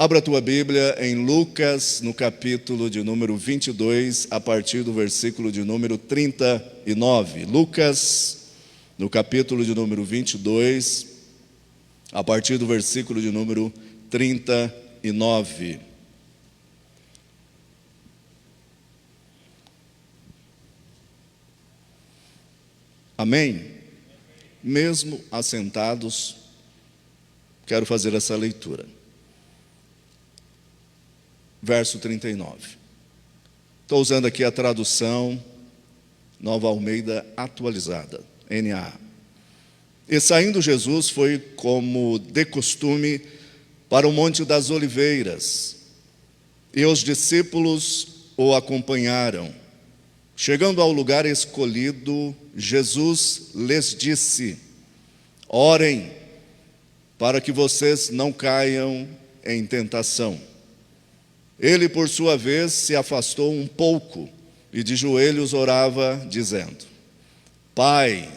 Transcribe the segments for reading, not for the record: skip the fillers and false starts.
Abra a tua Bíblia em Lucas, no capítulo de número 22, a partir do versículo de número 39. Lucas, no capítulo de número 22, a partir do versículo de número 39. Amém? Mesmo assentados, quero fazer essa leitura. Verso 39. Estou usando aqui a tradução Nova Almeida atualizada, NA. E saindo Jesus foi como de costume para o Monte das Oliveiras, e os discípulos o acompanharam. Chegando ao lugar escolhido, Jesus lhes disse: orem, para que vocês não caiam em tentação. Ele, por sua vez, se afastou um pouco e de joelhos orava, dizendo: Pai,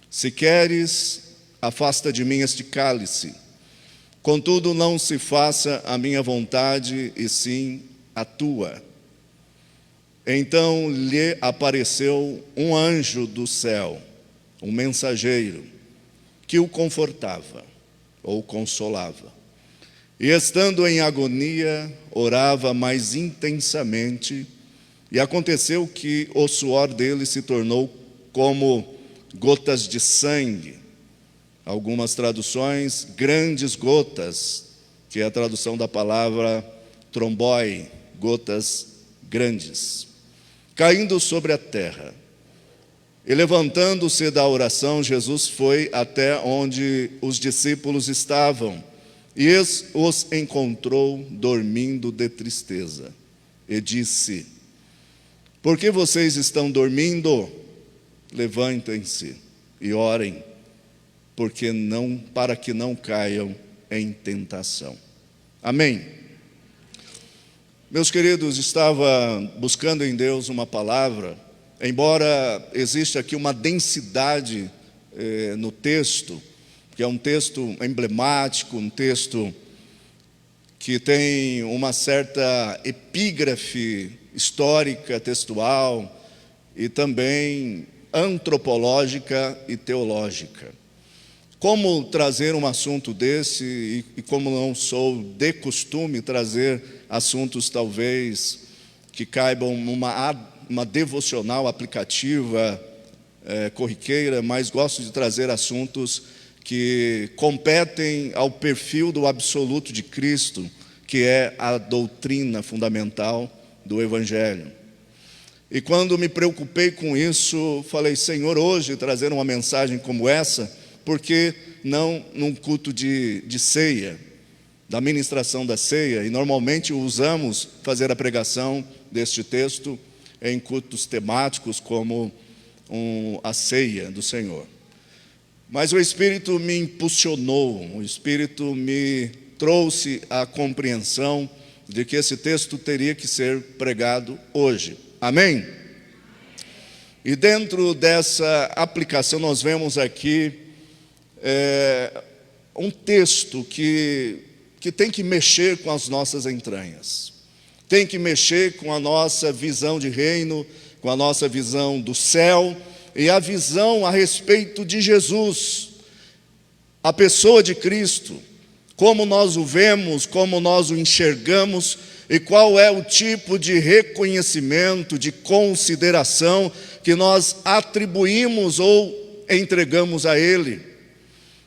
se queres, afasta de mim este cálice. Contudo, não se faça a minha vontade, e sim a tua. Então lhe apareceu um anjo do céu, um mensageiro, que o confortava, ou consolava. E estando em agonia, orava mais intensamente, e aconteceu que o suor dele se tornou como gotas de sangue. Algumas traduções, grandes gotas, que é a tradução da palavra tromboi, gotas grandes, caindo sobre a terra. E levantando-se da oração, Jesus foi até onde os discípulos estavam, e os encontrou dormindo de tristeza, e disse: por que vocês estão dormindo? Levantem-se e orem, para que não caiam em tentação. Amém. Meus queridos, estava buscando em Deus uma palavra, embora exista aqui uma densidade no texto, que é um texto emblemático, um texto que tem uma certa epígrafe histórica, textual, e também antropológica e teológica. Como trazer um assunto desse, e como não sou de costume trazer assuntos talvez que caibam numa devocional aplicativa, corriqueira, mas gosto de trazer assuntos que competem ao perfil do absoluto de Cristo, que é a doutrina fundamental do Evangelho. E quando me preocupei com isso, falei: Senhor, hoje trazer uma mensagem como essa, por que não num culto de ceia, da ministração da ceia? E normalmente usamos fazer a pregação deste texto em cultos temáticos como a ceia do Senhor. Mas o Espírito me impulsionou, o Espírito me trouxe a compreensão de que esse texto teria que ser pregado hoje. Amém? E dentro dessa aplicação nós vemos aqui um texto que tem que mexer com as nossas entranhas, tem que mexer com a nossa visão de reino, com a nossa visão do céu, e a visão a respeito de Jesus, a pessoa de Cristo, como nós o vemos, como nós o enxergamos, e qual é o tipo de reconhecimento, de consideração que nós atribuímos ou entregamos a Ele.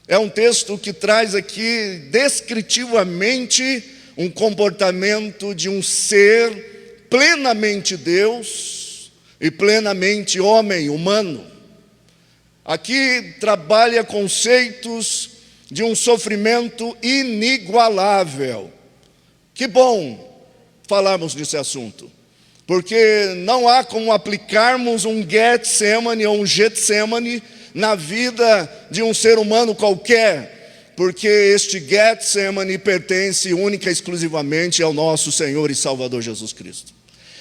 É um texto que traz aqui descritivamente um comportamento de um ser plenamente Deus e plenamente homem, humano. Aqui trabalha conceitos de um sofrimento inigualável. Que bom falarmos desse assunto, porque não há como aplicarmos um Getsemane ou um Getsemane na vida de um ser humano qualquer, porque este Getsemane pertence única e exclusivamente ao nosso Senhor e Salvador Jesus Cristo.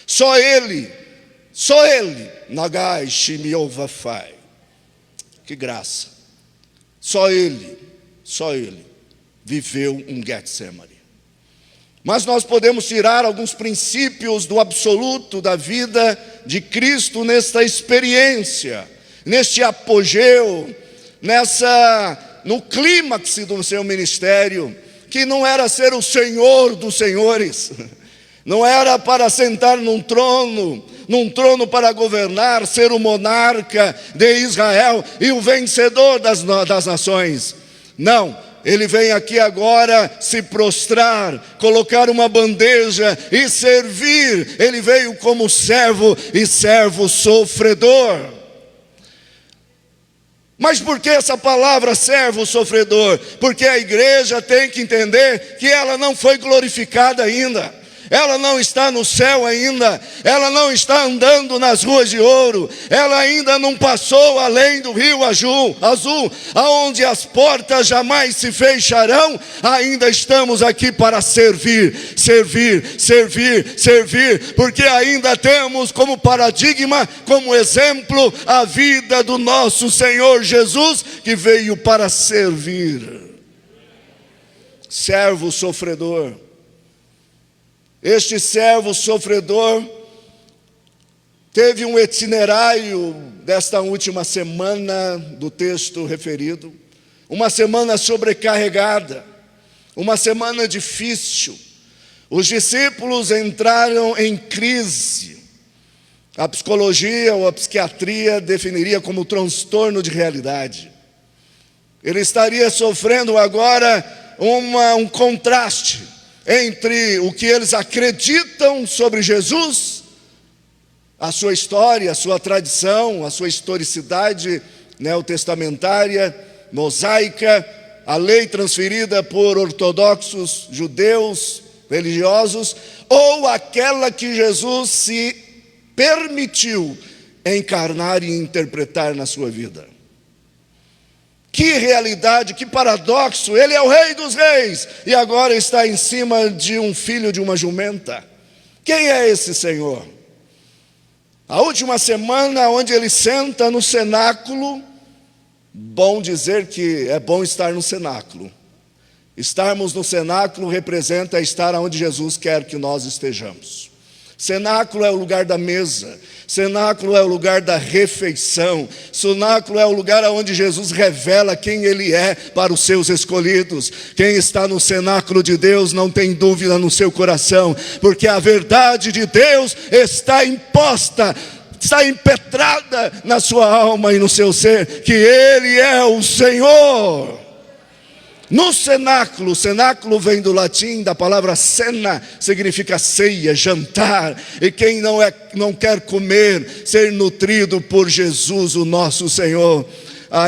Só Ele, Nagai Shimiovafai. Que graça. Só Ele viveu um Getsemane. Mas nós podemos tirar alguns princípios do absoluto da vida de Cristo nesta experiência, neste apogeu, no clímax do seu ministério, que não era ser o Senhor dos senhores, não era para sentar num trono para governar, ser o monarca de Israel e o vencedor das nações. Não, ele vem aqui agora se prostrar, colocar uma bandeja e servir. Ele veio como servo e servo sofredor. Mas por que essa palavra servo sofredor? Porque a igreja tem que entender que ela não foi glorificada ainda. Ela não está no céu ainda, ela não está andando nas ruas de ouro, ela ainda não passou além do rio azul, aonde as portas jamais se fecharão. Ainda estamos aqui para servir, porque ainda temos como paradigma, como exemplo, a vida do nosso Senhor Jesus, que veio para servir. Servo sofredor. Este servo sofredor teve um itinerário desta última semana do texto referido, uma semana sobrecarregada, uma semana difícil. Os discípulos entraram em crise. A psicologia ou a psiquiatria definiria como transtorno de realidade. Ele estaria sofrendo agora um contraste entre o que eles acreditam sobre Jesus, a sua história, a sua tradição, a sua historicidade neotestamentária, mosaica, a lei transferida por ortodoxos judeus religiosos, ou aquela que Jesus se permitiu encarnar e interpretar na sua vida. Que realidade, que paradoxo! Ele é o Rei dos Reis e agora está em cima de um filho de uma jumenta. Quem é esse Senhor? A última semana onde ele senta no cenáculo, bom dizer que é bom estar no cenáculo. Estarmos no cenáculo representa estar onde Jesus quer que nós estejamos. Cenáculo é o lugar da mesa, cenáculo é o lugar da refeição, cenáculo é o lugar onde Jesus revela quem Ele é para os seus escolhidos. Quem está no cenáculo de Deus não tem dúvida no seu coração, porque a verdade de Deus está imposta, está impetrada na sua alma e no seu ser, que Ele é o Senhor. No cenáculo, cenáculo vem do latim, da palavra cena, significa ceia, jantar. E quem não quer comer, ser nutrido por Jesus, o nosso Senhor.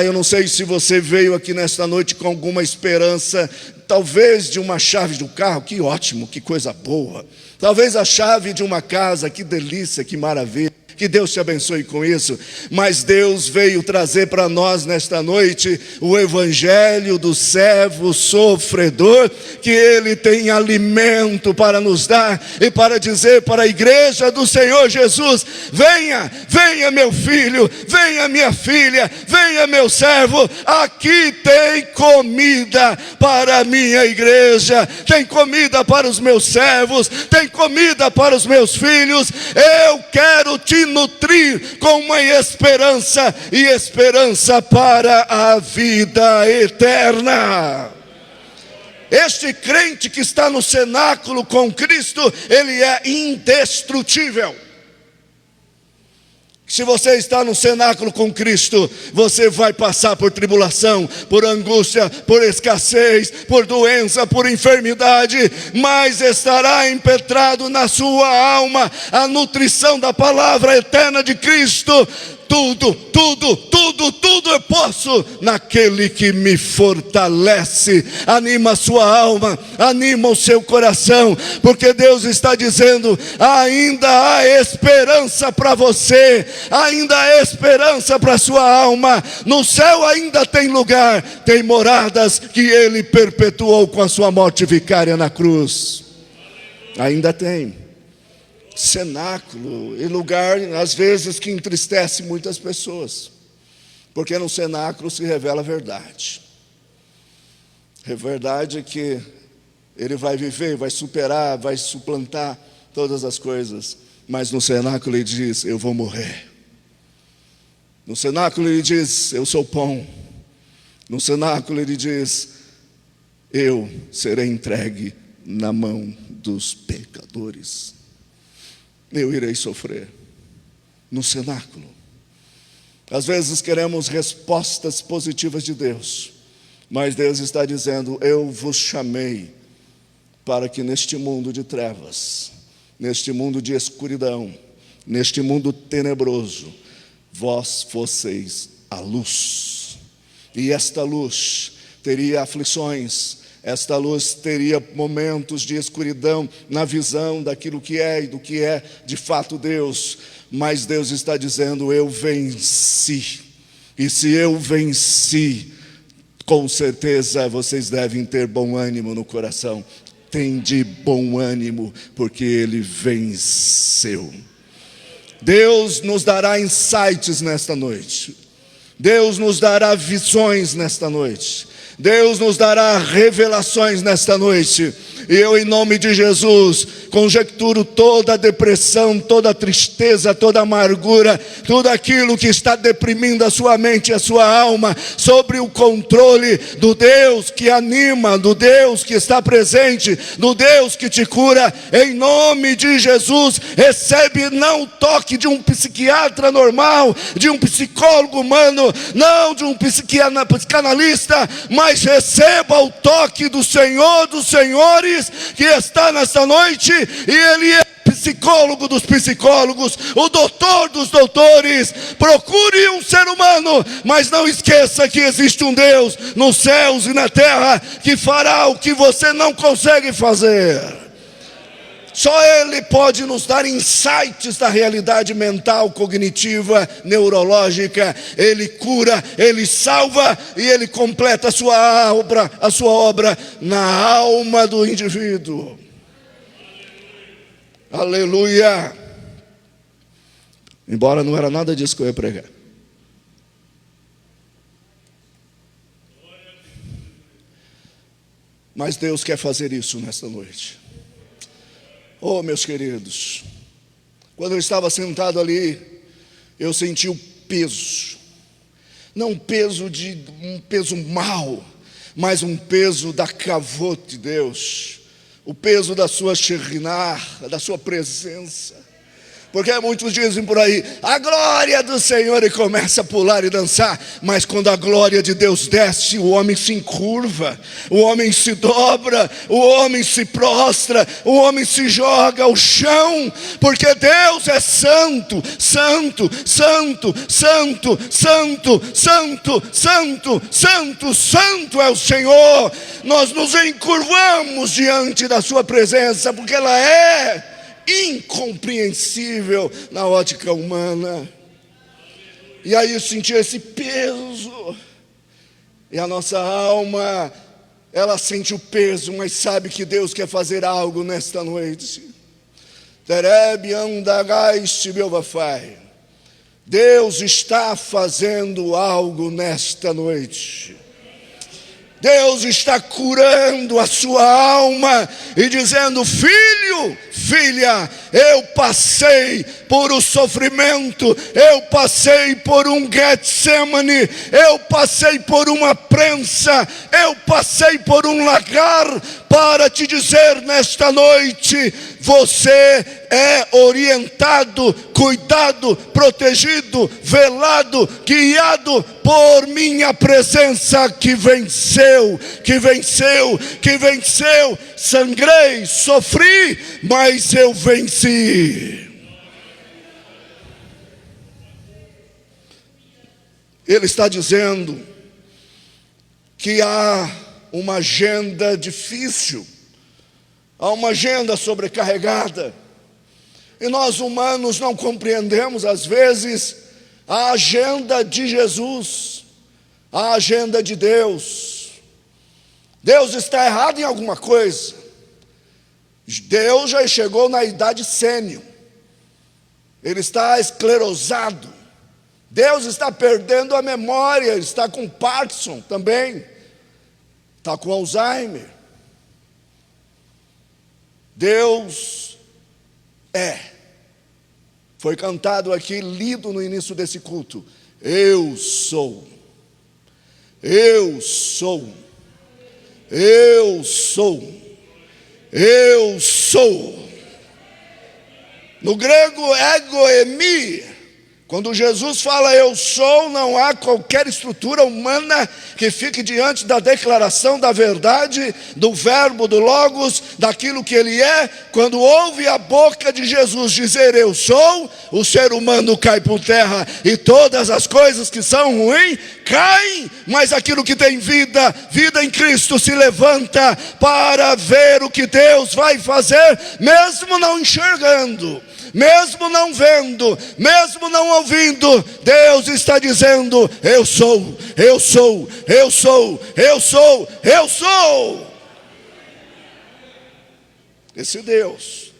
Eu não sei se você veio aqui nesta noite com alguma esperança, talvez de uma chave de um carro, que ótimo, que coisa boa. Talvez a chave de uma casa, que delícia, que maravilha. Que Deus te abençoe com isso. Mas Deus veio trazer para nós nesta noite o evangelho do servo sofredor, que Ele tem alimento para nos dar e para dizer para a igreja do Senhor Jesus: venha, venha meu filho, venha minha filha, venha meu servo, aqui tem comida para a minha igreja, tem comida para os meus servos, tem comida para os meus filhos. Eu quero te nutrir com uma esperança, e esperança para a vida eterna. Este crente que está no cenáculo com Cristo, ele é indestrutível. Se você está no cenáculo com Cristo, você vai passar por tribulação, por angústia, por escassez, por doença, por enfermidade, mas estará impetrado na sua alma a nutrição da palavra eterna de Cristo. Tudo eu posso naquele que me fortalece. Anima a sua alma, anima o seu coração, porque Deus está dizendo: ainda há esperança para você, ainda há esperança para a sua alma. No céu ainda tem lugar, tem moradas que Ele perpetuou com a sua morte vicária na cruz. Ainda tem cenáculo, e lugar às vezes que entristece muitas pessoas, porque no cenáculo se revela a verdade. A verdade é que Ele vai viver, vai superar, vai suplantar todas as coisas. Mas no cenáculo ele diz: eu vou morrer. No cenáculo ele diz: eu sou pão. No cenáculo ele diz: eu serei entregue na mão dos pecadores. Eu irei sofrer. No cenáculo. Às vezes queremos respostas positivas de Deus, mas Deus está dizendo: eu vos chamei para que neste mundo de trevas, neste mundo de escuridão, neste mundo tenebroso, vós fosseis a luz. E esta luz teria aflições, esta luz teria momentos de escuridão na visão daquilo que é e do que é de fato Deus. Mas Deus está dizendo: eu venci. E se eu venci, com certeza vocês devem ter bom ânimo no coração. Tende bom ânimo, porque Ele venceu. Deus nos dará insights nesta noite. Deus nos dará visões nesta noite. Deus nos dará revelações nesta noite. E eu, em nome de Jesus, conjecturo toda a depressão, toda a tristeza, toda a amargura, tudo aquilo que está deprimindo a sua mente e a sua alma, sobre o controle do Deus que anima, do Deus que está presente, do Deus que te cura. Em nome de Jesus, recebe não o toque de um psiquiatra normal, de um psicólogo humano, não de um psicanalista, mas receba o toque do Senhor dos Senhores, que está nesta noite, e Ele é psicólogo dos psicólogos, o doutor dos doutores. Procure um ser humano, mas não esqueça que existe um Deus nos céus e na terra que fará o que você não consegue fazer. Só Ele pode nos dar insights da realidade mental, cognitiva, neurológica. Ele cura, Ele salva e Ele completa a sua obra na alma do indivíduo. Aleluia! Embora não era nada disso que eu ia pregar. Mas Deus quer fazer isso nesta noite. Oh, meus queridos, quando eu estava sentado ali, eu senti o peso. Não um peso mau, mas um peso da kavod de Deus. O peso da sua Shekhinah, da sua presença. Porque muitos dizem por aí: a glória do Senhor, e começa a pular e dançar. Mas quando a glória de Deus desce, o homem se encurva, o homem se dobra, o homem se prostra, o homem se joga ao chão. Porque Deus é santo, santo, santo, santo, santo, santo, santo, santo, santo é o Senhor. Nós nos encurvamos diante da sua presença, porque ela é incompreensível na ótica humana. E aí eu senti esse peso, e a nossa alma, ela sente o peso, mas sabe que Deus quer fazer algo nesta noite. Deus está fazendo algo nesta noite. Deus está curando a sua alma e dizendo: filho, filha, eu passei por o sofrimento, eu passei por um Getsemane, eu passei por uma prensa, eu passei por um lagar, para te dizer nesta noite: você é orientado, cuidado, protegido, velado, guiado por minha presença que venceu, que venceu, que venceu. Sangrei, sofri, mas eu venci. Ele está dizendo que há uma agenda difícil, há uma agenda sobrecarregada, e nós humanos não compreendemos às vezes a agenda de Jesus, a agenda de Deus. Deus está errado em alguma coisa. Deus já chegou na idade sênior, Ele está esclerosado, Deus está perdendo a memória, está com Parkinson também, está com Alzheimer. Deus é. Foi cantado aqui, lido no início desse culto. Eu sou. Eu sou. Eu sou. Eu sou. No grego, ego-emi. Quando Jesus fala eu sou, não há qualquer estrutura humana que fique diante da declaração da verdade, do verbo, do logos, daquilo que ele é. Quando ouve a boca de Jesus dizer eu sou, o ser humano cai por terra e todas as coisas que são ruins caem, mas aquilo que tem vida, vida em Cristo, se levanta para ver o que Deus vai fazer, mesmo não enxergando, mesmo não vendo, mesmo não ouvindo. Deus está dizendo eu sou, eu sou, eu sou, eu sou, eu sou. Esse Deus,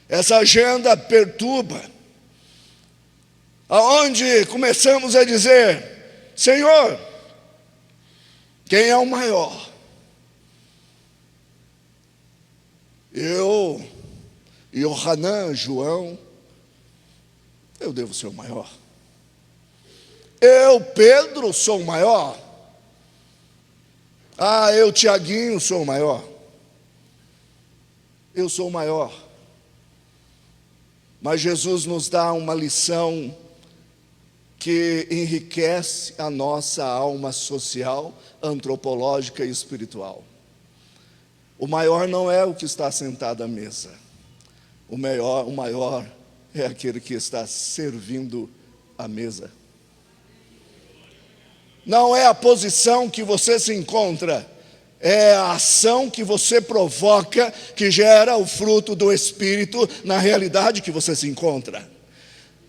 essa agenda perturba, aonde começamos a dizer Senhor, quem é o maior? Eu, Yohanan, João, eu devo ser o maior. Eu, Pedro, sou o maior. Eu, Tiaguinho, sou o maior. Eu sou o maior. Mas Jesus nos dá uma lição que enriquece a nossa alma social, antropológica e espiritual. O maior não é o que está sentado à mesa. O maior é aquele que está servindo a mesa. Não é a posição que você se encontra, é a ação que você provoca, que gera o fruto do Espírito na realidade que você se encontra.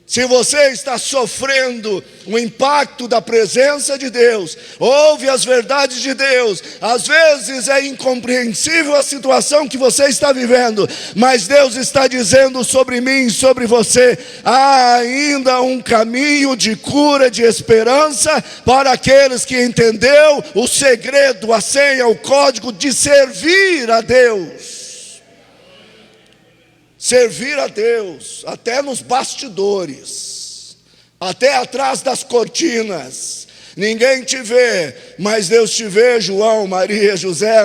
Se você está sofrendo o impacto da presença de Deus, ouve as verdades de Deus, às vezes é incompreensível a situação que você está vivendo, mas Deus está dizendo sobre mim e sobre você, há ainda um caminho de cura, de esperança, para aqueles que entenderam o segredo, a senha, o código de servir a Deus. Servir a Deus, até nos bastidores, até atrás das cortinas. Ninguém te vê, mas Deus te vê, João, Maria, José.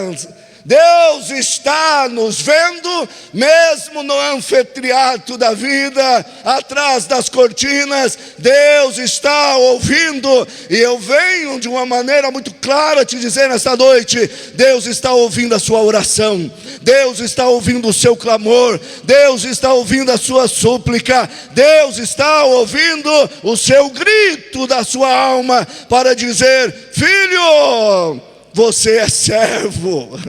Deus está nos vendo, mesmo no anfiteatro da vida, atrás das cortinas. Deus está ouvindo, e eu venho de uma maneira muito clara te dizer nesta noite, Deus está ouvindo a sua oração, Deus está ouvindo o seu clamor, Deus está ouvindo a sua súplica, Deus está ouvindo o seu grito da sua alma, para dizer, filho, você é servo.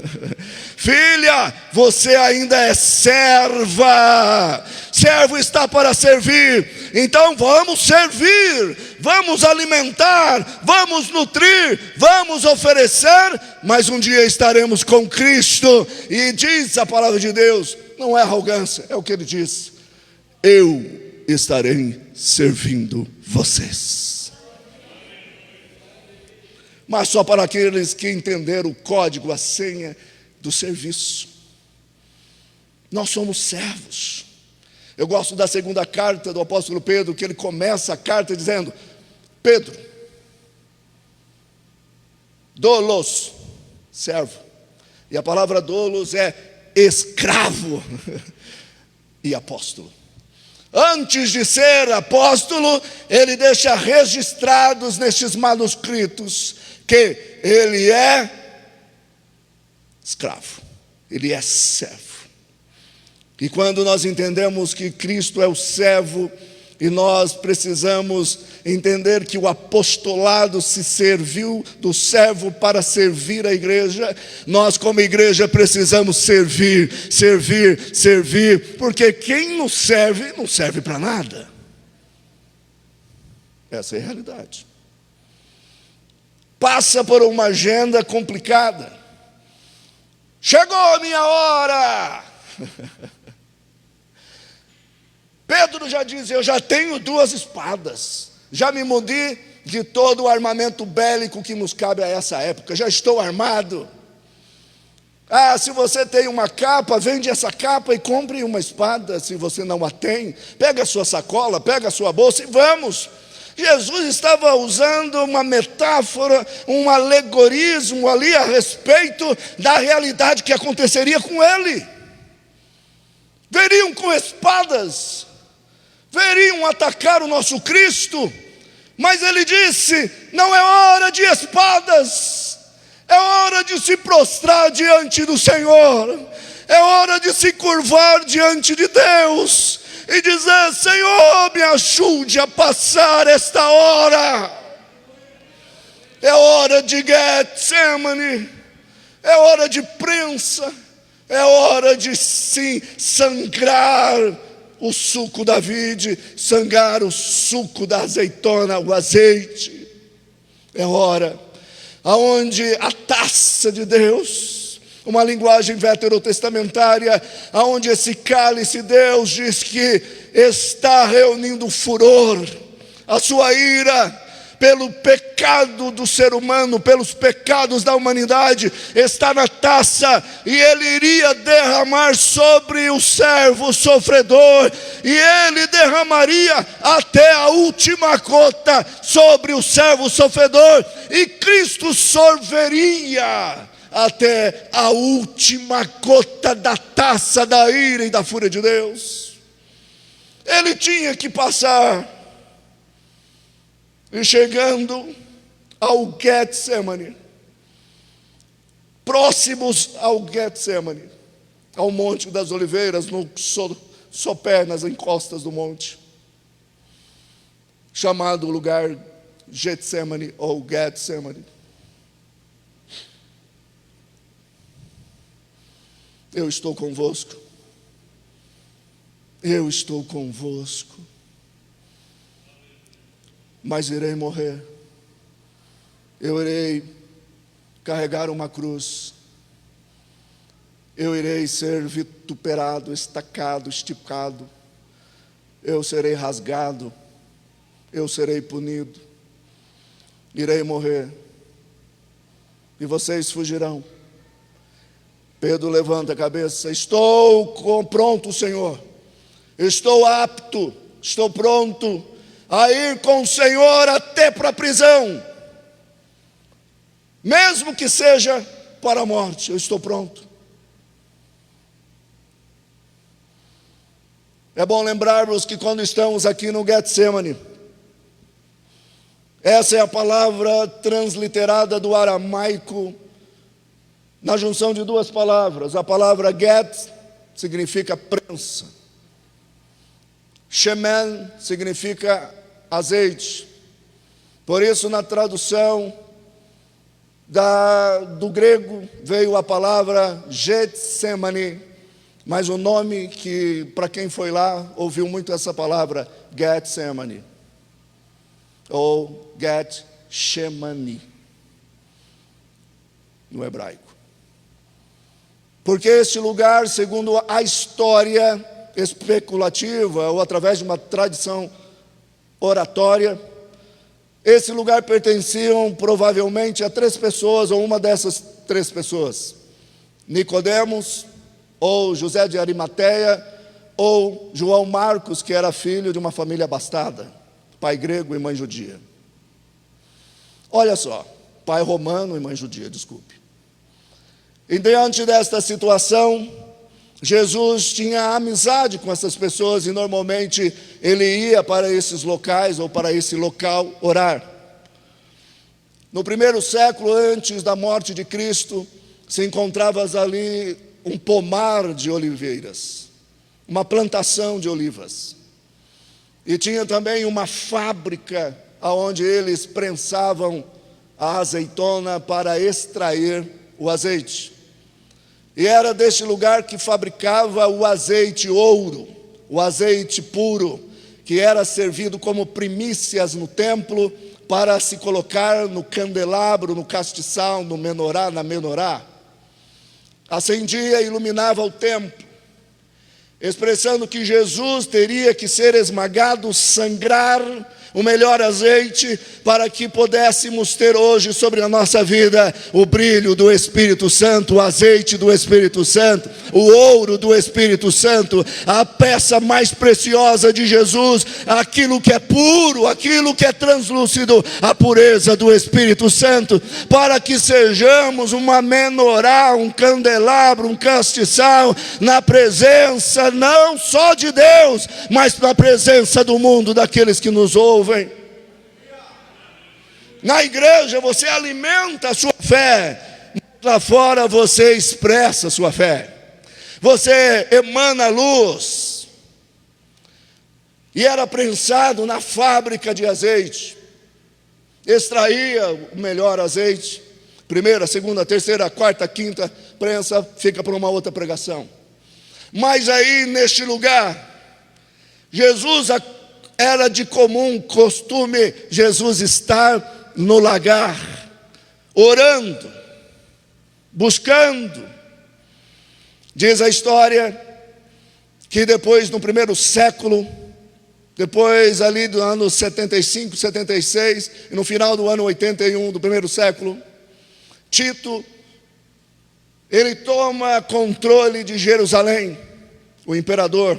Filha, você ainda é serva. Servo está para servir. Então vamos servir, vamos alimentar, vamos nutrir, vamos oferecer. Mas um dia estaremos com Cristo. E diz a palavra de Deus, não é arrogância, é o que ele diz, eu estarei servindo vocês. Mas só para aqueles que entenderam o código, a senha do serviço. Nós somos servos. Eu gosto da segunda carta do apóstolo Pedro, que ele começa a carta dizendo, Pedro, doulos, servo. E a palavra doulos é escravo e apóstolo. Antes de ser apóstolo, ele deixa registrados nestes manuscritos que ele é escravo, ele é servo. E quando nós entendemos que Cristo é o servo, e nós precisamos entender que o apostolado se serviu do servo para servir a igreja, nós como igreja precisamos servir, servir, servir, porque quem nos serve, não serve para nada. Essa é a realidade. Passa por uma agenda complicada. Chegou a minha hora. Pedro já diz, eu já tenho 2 espadas, já me mudi de todo o armamento bélico que nos cabe a essa época, já estou armado. Ah, se você tem uma capa, vende essa capa e compre uma espada. Se você não a tem, pega a sua sacola, pega a sua bolsa e vamos. Jesus estava usando uma metáfora, um alegorismo ali a respeito da realidade que aconteceria com ele. Veriam com espadas, veriam atacar o nosso Cristo, mas ele disse: não é hora de espadas, é hora de se prostrar diante do Senhor, é hora de se curvar diante de Deus e dizer: Senhor, me ajude a passar esta hora. É hora de Getsemane, é hora de prensa, é hora de sim sangrar o suco da vide, sangrar o suco da azeitona, o azeite. É hora aonde a taça de Deus, uma linguagem veterotestamentária, aonde esse cálice Deus diz que está reunindo furor, a sua ira pelo pecado do ser humano, pelos pecados da humanidade, está na taça, e ele iria derramar sobre o servo sofredor, e ele derramaria até a última gota sobre o servo sofredor, e Cristo sorveria até a última gota da taça da ira e da fúria de Deus. Ele tinha que passar. E chegando ao Getsemane, próximos ao Getsemane, ao Monte das Oliveiras, no sopé, nas encostas do monte, chamado lugar Getsemane ou Getsemane. Eu estou convosco, eu estou convosco, mas irei morrer, eu irei carregar uma cruz, eu irei ser vituperado, estacado, esticado, eu serei rasgado, eu serei punido, irei morrer, e vocês fugirão. Pedro levanta a cabeça: estou pronto, Senhor, estou apto, estou pronto a ir com o Senhor até para a prisão, mesmo que seja para a morte, eu estou pronto. É bom lembrarmos que quando estamos aqui no Getsemane, essa é a palavra transliterada do aramaico, na junção de duas palavras. A palavra get significa prensa, shemen significa azeite. Por isso, na tradução do grego, veio a palavra Getsemane, mas o nome que, para quem foi lá, ouviu muito essa palavra, Getsemane, ou Getshemani, no hebraico. Porque este lugar, segundo a história especulativa, ou através de uma tradição oratória, esse lugar pertenciam provavelmente a 3 pessoas, ou uma dessas 3 pessoas: Nicodemos, ou José de Arimateia, ou João Marcos, que era filho de uma família abastada, pai grego e mãe judia. Olha só, pai romano e mãe judia, desculpe. E diante desta situação, Jesus tinha amizade com essas pessoas e normalmente ele ia para esses locais ou para esse local orar. No 1º século antes da morte de Cristo, se encontrava ali um pomar de oliveiras, uma plantação de olivas. E tinha também uma fábrica onde eles prensavam a azeitona para extrair o azeite. E era deste lugar que fabricava o azeite ouro, o azeite puro, que era servido como primícias no templo para se colocar no candelabro, no castiçal, no menorá, na menorá. Acendia e iluminava o templo, expressando que Jesus teria que ser esmagado, sangrar o melhor azeite, para que pudéssemos ter hoje sobre a nossa vida o brilho do Espírito Santo, o azeite do Espírito Santo, o ouro do Espírito Santo, a peça mais preciosa de Jesus, aquilo que é puro, aquilo que é translúcido, a pureza do Espírito Santo, para que sejamos uma menorá, um candelabro, um castiçal, na presença não só de Deus, mas na presença do mundo, daqueles que nos ouvem. Na igreja você alimenta a sua fé, lá fora você expressa a sua fé, você emana luz. E era prensado na fábrica de azeite, extraía o melhor azeite, primeira, segunda, terceira, quarta, quinta prensa, fica para uma outra pregação. Mas aí neste lugar, Jesus, era de comum costume Jesus estar no lagar, orando, buscando. Diz a história que depois, no primeiro século, depois ali do ano 75, 76, e no final do ano 81 do primeiro século, Tito, ele toma controle de Jerusalém, o imperador.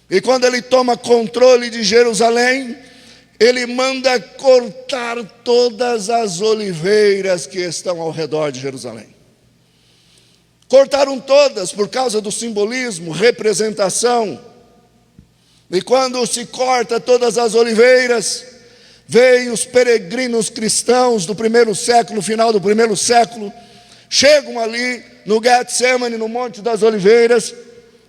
E quando ele toma controle de Jerusalém, ele manda cortar todas as oliveiras que estão ao redor de Jerusalém. Cortaram todas por causa do simbolismo, representação. E quando se corta todas as oliveiras, vêm os peregrinos cristãos do primeiro século, final do primeiro século, chegam ali no Getsemane, no Monte das Oliveiras,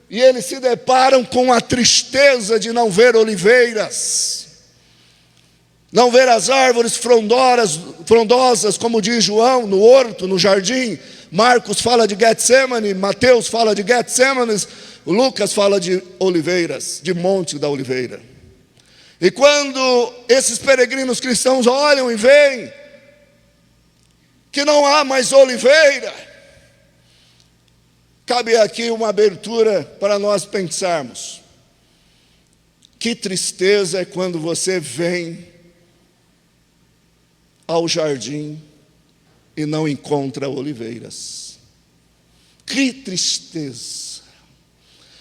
e eles se deparam com a tristeza de não ver oliveiras, não ver as árvores frondosas, como diz João, no horto, no jardim. Marcos fala de Getsemane, Mateus fala de Getsemane, Lucas fala de oliveiras, de Monte da Oliveira. E quando esses peregrinos cristãos olham e veem que não há mais oliveira, cabe aqui uma abertura para nós pensarmos. Que tristeza é quando você vem ao jardim e não encontra oliveiras. Que tristeza.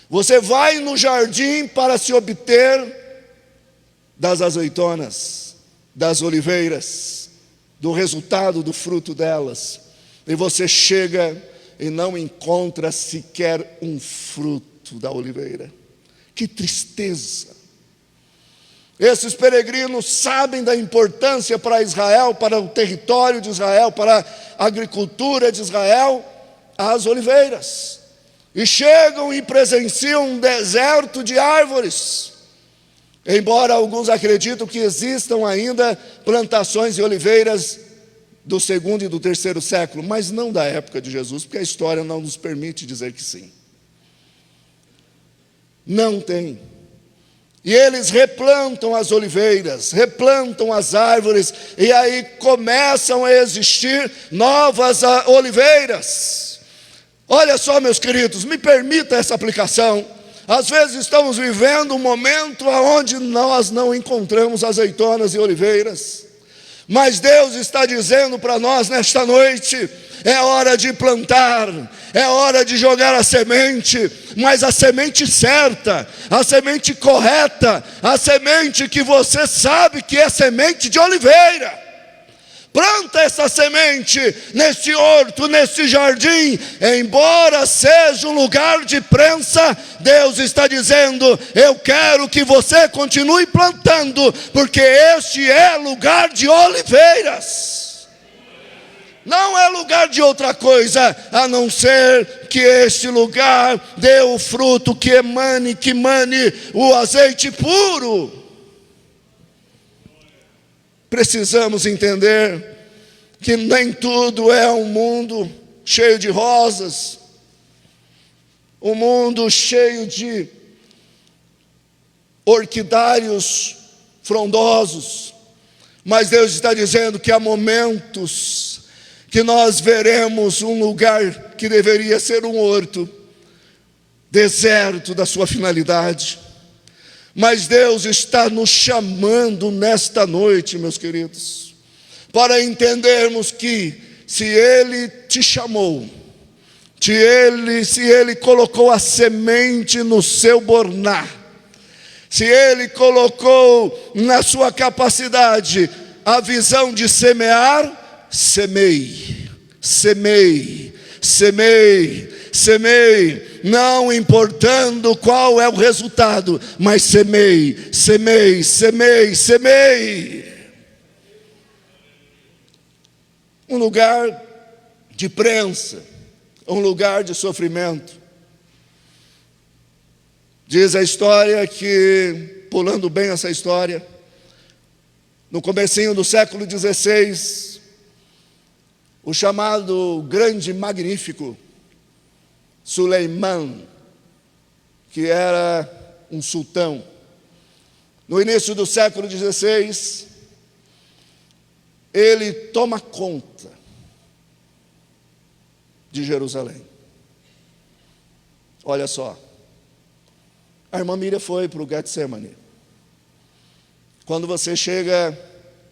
Você vai no jardim para se obter das azeitonas, das oliveiras, do resultado do fruto delas, e você chega e não encontra sequer um fruto da oliveira. Que tristeza. Esses peregrinos sabem da importância para Israel, para o território de Israel, para a agricultura de Israel, as oliveiras. E chegam e presenciam um deserto de árvores. Embora alguns acreditam que existam ainda plantações de oliveiras do segundo e do terceiro século, mas não da época de Jesus, porque a história não nos permite dizer que sim. Não tem. E eles replantam as oliveiras, replantam as árvores, e aí começam a existir novas oliveiras. Olha só, meus queridos, me permita essa aplicação. Às vezes estamos vivendo um momento onde nós não encontramos azeitonas e oliveiras, mas Deus está dizendo para nós nesta noite: é hora de plantar, é hora de jogar a semente, mas a semente certa, a semente correta, a semente que você sabe que é semente de oliveira. Planta essa semente nesse horto, nesse jardim. Embora seja um lugar de prensa, Deus está dizendo: eu quero que você continue plantando, porque este é lugar de oliveiras. Não é lugar de outra coisa, a não ser que este lugar dê o fruto que emane o azeite puro. Precisamos entender que nem tudo é um mundo cheio de rosas, um mundo cheio de orquidários frondosos, mas Deus está dizendo que há momentos que nós veremos um lugar que deveria ser um horto, deserto da sua finalidade. Mas Deus está nos chamando nesta noite, meus queridos, para entendermos que se Ele te chamou, se Ele colocou a semente no seu bornar, se Ele colocou na sua capacidade a visão de semear, semeie, semeie, semeie, semeie, não importando qual é o resultado, mas semeie, semeie, semeie, semeie. Um lugar de prensa, um lugar de sofrimento. Diz a história que, pulando bem essa história, no comecinho do século XVI, o chamado grande magnífico Suleiman, que era um sultão, no início do século XVI, ele toma conta de Jerusalém. Olha só, a irmã Miriam foi para o Getsemane. Quando você chega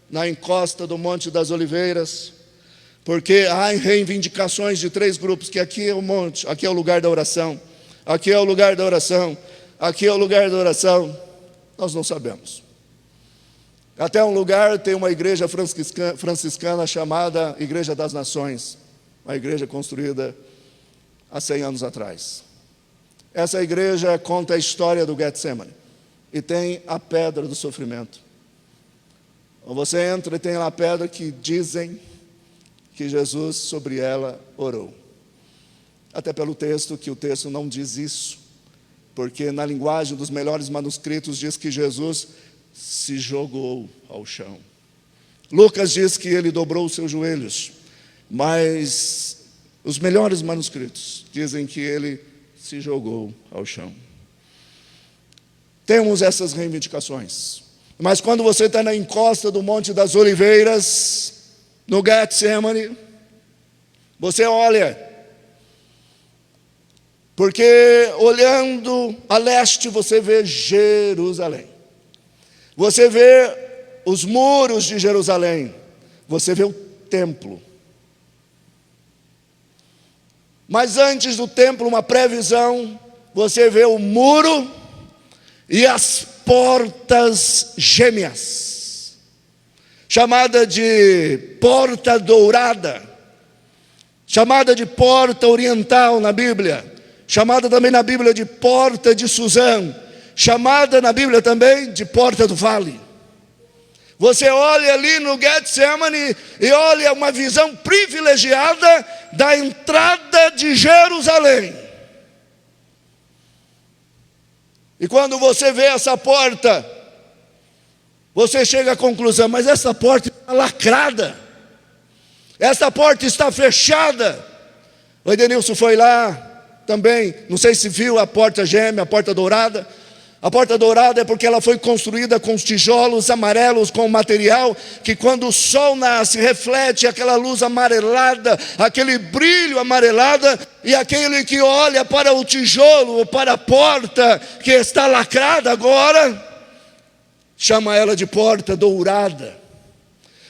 na encosta do Monte das Oliveiras, porque há reivindicações de 3 grupos, que aqui é o monte, aqui é o lugar da oração, aqui é o lugar da oração, aqui é o lugar da oração, nós não sabemos. Até um lugar tem uma igreja franciscana chamada Igreja das Nações, uma igreja construída há 100 anos atrás. Essa igreja conta a história do Getsemane e tem a pedra do sofrimento. Você entra e tem lá a pedra que dizem que Jesus sobre ela orou. Até pelo texto, que o texto não diz isso, porque na linguagem dos melhores manuscritos diz que Jesus se jogou ao chão. Lucas diz que ele dobrou os seus joelhos, mas os melhores manuscritos dizem que ele se jogou ao chão. Temos essas reivindicações, mas quando você está na encosta do Monte das Oliveiras, no Getsemane, você olha, porque olhando a leste você vê Jerusalém, você vê os muros de Jerusalém, você vê o templo. Mas antes do templo, uma previsão, você vê o muro e as portas gêmeas, chamada de porta dourada, chamada de porta oriental na Bíblia, chamada também na Bíblia de porta de Suzã, chamada na Bíblia também de porta do vale. Você olha ali no Getsemane e olha uma visão privilegiada da entrada de Jerusalém. E quando você vê essa porta, você chega à conclusão, mas essa porta está lacrada, essa porta está fechada. O Edenilson foi lá também, não sei se viu a porta gêmea, a porta dourada. A porta dourada é porque ela foi construída com os tijolos amarelos, com o material que quando o sol nasce, reflete aquela luz amarelada, aquele brilho amarelado, e aquele que olha para o tijolo, para a porta que está lacrada agora, chama ela de porta dourada.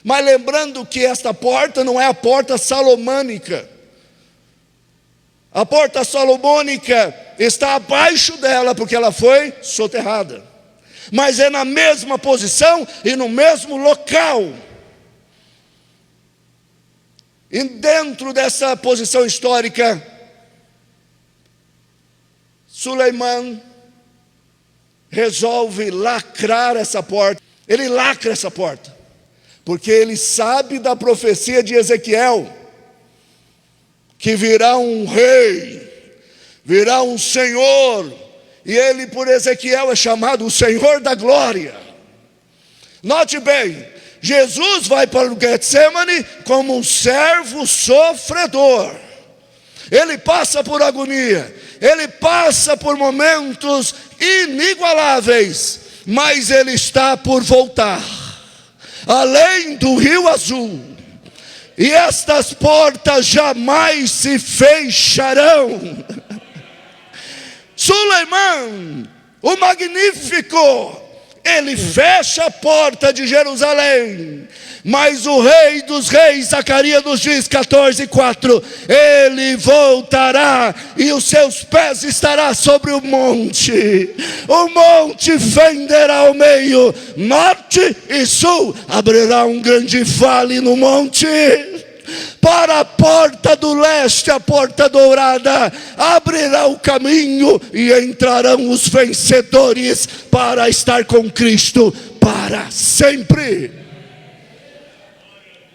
Mas lembrando que esta porta não é a porta salomônica. A porta salomônica está abaixo dela, porque ela foi soterrada. Mas é na mesma posição e no mesmo local. E dentro dessa posição histórica, Suleiman resolve lacrar essa porta. Ele lacra essa porta, porque ele sabe da profecia de Ezequiel, que virá um rei, virá um Senhor, e ele por Ezequiel é chamado o Senhor da glória. Note bem, Jesus vai para o Getsemane como um servo sofredor. Ele passa por agonia, ele passa por momentos inigualáveis, mas ele está por voltar, além do Rio Azul. E estas portas jamais se fecharão. Suleiman o Magnífico, ele fecha a porta de Jerusalém. Mas o Rei dos Reis, Zacarias nos diz, 14:4, ele voltará e os seus pés estará sobre o monte fenderá ao meio, norte e sul, abrirá um grande vale no monte. Para a porta do leste, a porta dourada, abrirá o caminho e entrarão os vencedores para estar com Cristo para sempre.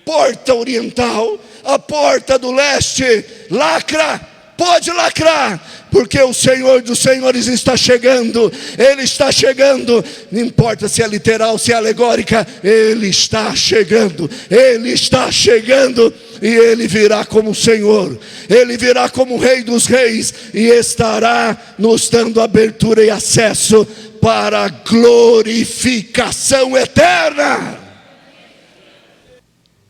Porta oriental, a porta do leste, lacra, pode lacrar, porque o Senhor dos Senhores está chegando. Ele está chegando, não importa se é literal, se é alegórica, Ele está chegando, Ele está chegando. E Ele virá como Senhor, Ele virá como Rei dos Reis, e estará nos dando abertura e acesso para a glorificação eterna.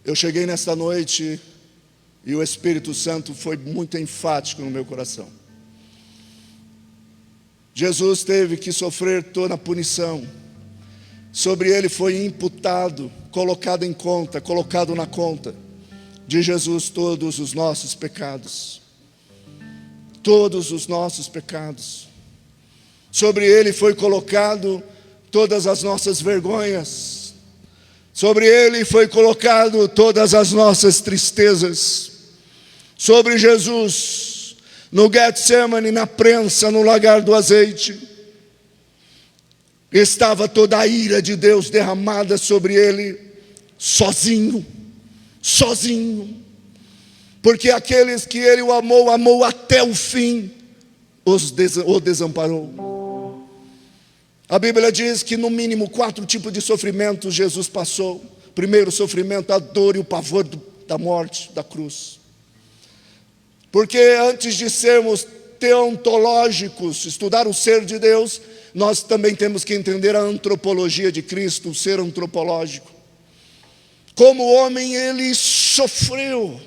Eu cheguei nesta noite e o Espírito Santo foi muito enfático no meu coração. Jesus teve que sofrer toda a punição. Sobre Ele foi imputado, colocado em conta, colocado na conta de Jesus todos os nossos pecados. Todos os nossos pecados. Sobre Ele foi colocado todas as nossas vergonhas. Sobre Ele foi colocado todas as nossas tristezas. Sobre Jesus, no Getsemane, na prensa, no lagar do azeite, estava toda a ira de Deus derramada sobre Ele, sozinho. Porque aqueles que Ele o amou até o fim, o desamparou. A Bíblia diz que no mínimo 4 tipos de sofrimentos Jesus passou. Primeiro sofrimento, a dor e o pavor da morte, da cruz. Porque antes de sermos teontológicos, estudar o ser de Deus, nós também temos que entender a antropologia de Cristo, o ser antropológico. Como homem Ele sofreu.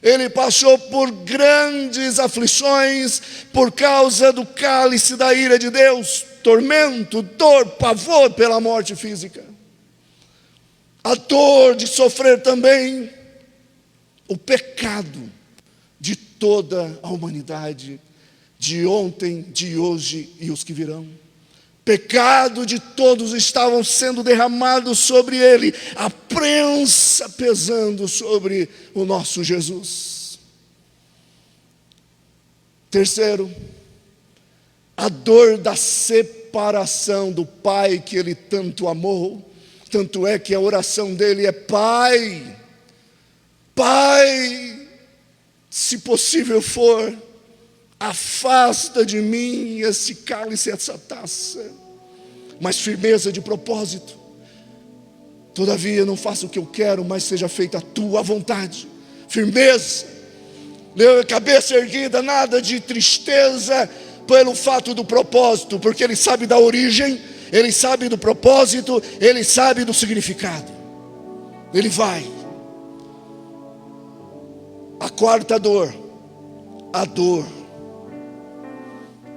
Ele passou por grandes aflições por causa do cálice da ira de Deus. Tormento, dor, pavor pela morte física. A dor de sofrer também o pecado de toda a humanidade, de ontem, de hoje e os que virão. Pecado de todos estavam sendo derramados sobre Ele, a prensa pesando sobre o nosso Jesus. Terceiro, a dor da separação do Pai que Ele tanto amou. Tanto é que a oração dele é: Pai, se possível for, afasta de mim esse cálice, essa taça. Mas firmeza de propósito. Todavia não faça o que eu quero, mas seja feita a tua vontade. Firmeza, cabeça erguida, nada de tristeza pelo fato do propósito, porque ele sabe da origem, ele sabe do propósito, ele sabe do significado. Ele vai. A quarta dor, a dor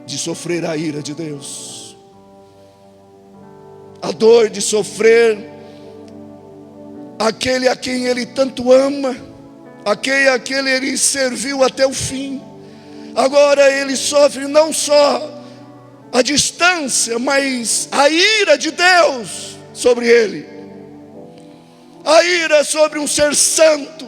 de sofrer a ira de Deus. A dor de sofrer aquele a quem ele tanto ama, aquele ele serviu até o fim. Agora ele sofre não só a distância, mas a ira de Deus sobre ele. A ira sobre um ser santo,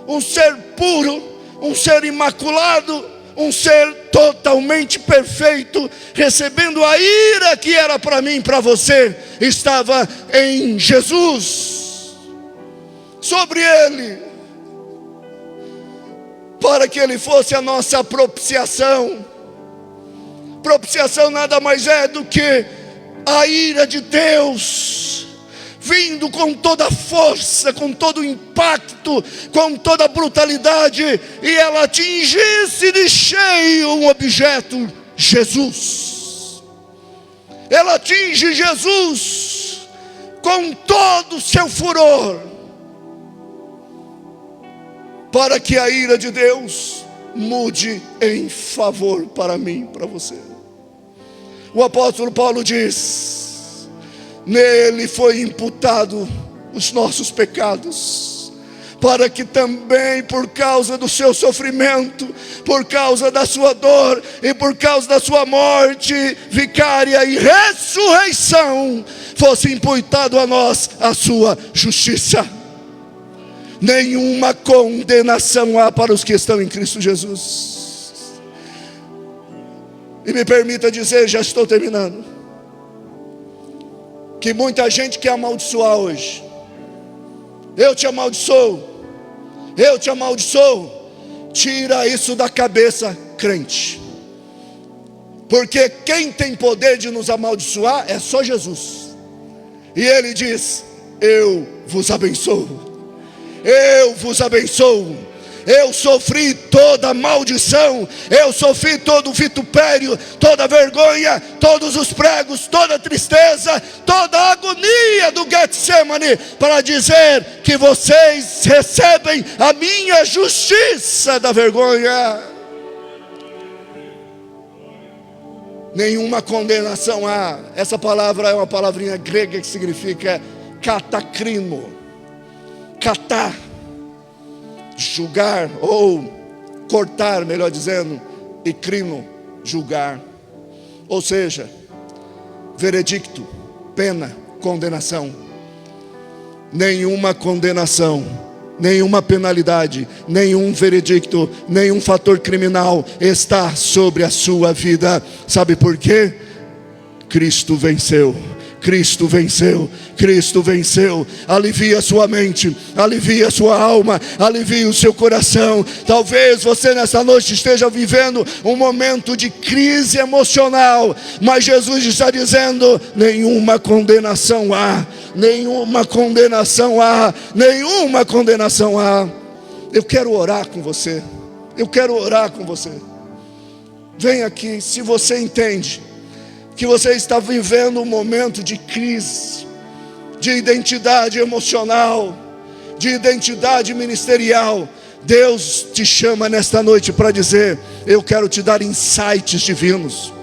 um ser puro, um ser imaculado, um ser totalmente perfeito, recebendo a ira que era para mim e para você, estava em Jesus, sobre ele, para que ele fosse a nossa propiciação. Propiciação nada mais é do que a ira de Deus, vindo com toda a força, com todo o impacto, com toda a brutalidade, e ela atingisse de cheio um objeto, Jesus. Ela atinge Jesus com todo o seu furor, para que a ira de Deus mude em favor para mim, para você. O apóstolo Paulo diz: nele foi imputado os nossos pecados, para que também por causa do seu sofrimento, por causa da sua dor e por causa da sua morte vicária e ressurreição, fosse imputado a nós a sua justiça. Nenhuma condenação há para os que estão em Cristo Jesus. E me permita dizer, já estou terminando, que muita gente quer amaldiçoar hoje. Eu te amaldiçoo, eu te amaldiçoo. Tira isso da cabeça, crente, porque quem tem poder de nos amaldiçoar é só Jesus. E ele diz: eu vos abençoo, eu vos abençoo. Eu sofri toda maldição, eu sofri todo o vitupério, toda vergonha, todos os pregos, toda tristeza, toda a agonia do Getsemane, para dizer que vocês recebem a minha justiça da vergonha. Nenhuma condenação há. Essa palavra é uma palavrinha grega que significa katakrino. Katá, julgar, ou cortar, melhor dizendo, e crino, julgar. Ou seja, veredicto, pena, condenação. Nenhuma condenação, nenhuma penalidade, nenhum veredicto, nenhum fator criminal está sobre a sua vida. Sabe por quê? Cristo venceu. Cristo venceu, Cristo venceu. Alivia a sua mente, alivia a sua alma, alivia o seu coração. Talvez você nessa noite esteja vivendo um momento de crise emocional, mas Jesus está dizendo: nenhuma condenação há, nenhuma condenação há, nenhuma condenação há. Eu quero orar com você, eu quero orar com você. Vem aqui, se você entende que você está vivendo um momento de crise, de identidade emocional, de identidade ministerial, Deus te chama nesta noite para dizer: eu quero te dar insights divinos,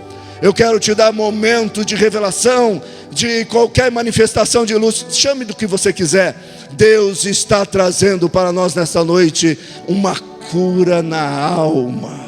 eu quero te dar momento de revelação, de qualquer manifestação de luz, chame do que você quiser. Deus está trazendo para nós nesta noite uma cura na alma.